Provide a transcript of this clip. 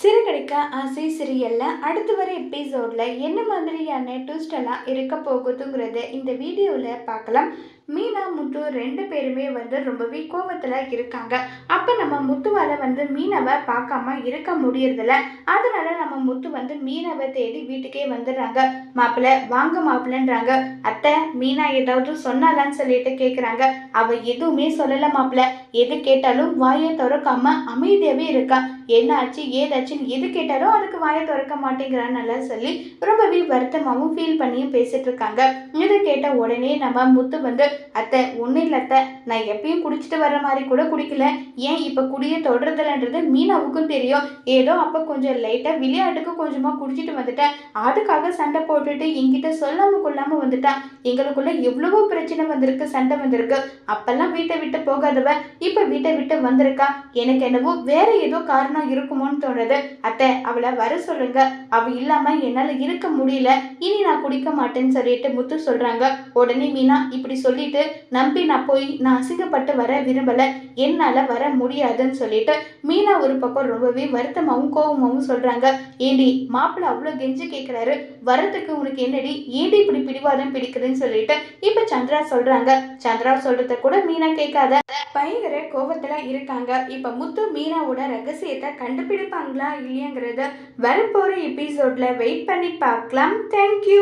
சிறுகடிக்க ஆசை சீரியல்ல அடுத்து வர எபிசோட்ல என்ன மாதிரியான ட்விஸ்ட் எல்லாம் இருக்க போகுதுங்கிறத இந்த வீடியோவில் பார்க்கலாம். மீனா முத்து ரெண்டு பேருமே ரொம்பவே கோவத்தில் இருக்காங்க. அப்போ நம்ம முத்துவால் மீனாவை பார்க்காம இருக்க முடியறதில்ல. அதனால நம்ம முத்து மீனாவை தேடி வீட்டுக்கே வந்துடுறாங்க. மாப்பிள்ளை வாங்க மாப்பிள்ளைன்றாங்க. அத்தை மீனா ஏதாவது சொன்னாலான்னு சொல்லிட்டு கேட்குறாங்க. அவ எதுவுமே சொல்லலை மாப்பிள்ளை. எது கேட்டாலும் வாயை திறக்காம அமைதியாகவே இருக்கா. என்ன ஆச்சு ஏதாச்சுன்னு எது கேட்டாலும் அதுக்கு வாயை திறக்க மாட்டேங்கிறான்னு நல்லா சொல்லி ரொம்பவே வருத்தமாகவும் ஃபீல் பண்ணியும் பேசிட்டு இருக்காங்க. இதை கேட்ட உடனே நம்ம முத்து அத்தை ஒன்றும் இல்லை அத்தை, நான் எப்பயும் குடிச்சிட்டு வர்ற மாதிரி கூட குடிக்கல. ஏன் இப்போ குடியை தொடர்றதில்லன்றது மீனாவுக்கும் தெரியும். ஏதோ அப்போ கொஞ்சம் லைட்டாக விளையாட்டுக்கு கொஞ்சமாக குடிச்சிட்டு வந்துட்டேன். அதுக்காக சண்டை போட்டுட்டு என்கிட்ட சொல்லாமல் கொள்ளாமல் வந்துட்டான். எங்களுக்குள்ள எவ்வளவோ பிரச்சனை வந்திருக்கு, சண்டை வந்திருக்கு. அப்பெல்லாம் வீட்டை விட்டு போகாதவ இப்போ வீட்டை விட்டு வந்திருக்கா. எனக்கு என்னவோ வேற ஏதோ காரணம் இருக்குமோன்னு தோணுது. அத்தை அவளை வர சொல்லுங்க. அவ இல்லாம என்னால இருக்க முடியல. இனி நான் குடிக்க மாட்டேன்னு சொல்லிட்டு முத்து சொல்றாங்க. உடனே மீனா இப்படி சொல்லிட்டு நம்பி நான் அசிங்கப்பட்டு வர விரும்பல, என்னால வர முடியாதுன்னு சொல்லிட்டு மீனா ஒரு பக்கம் ரொம்பவே வருத்தமாவும் கோபமாவும் சொல்றாங்க. ஏண்டி மாப்பிள்ள அவ்வளவு கெஞ்சி கேட்கிறாரு, வரத்துக்கு உனக்கு என்னடி, ஏண்டி இப்படி பிடிவாதம் பிடிக்குதுன்னு சொல்லிட்டு இப்ப சந்திரா சொல்றாங்க. சந்திரா சொல்றத கூட மீனா கேட்காத பயங்கர கோபத்துல இருக்காங்க. இப்ப முத்து மீனாவோட ரகசியத்தை கண்டுபிடிப்பாங்களா இல்லையாங்கிறத வரப்போற எபிசோட்ல வெயிட் பண்ணி பார்க்கலாம். தேங்க்யூ.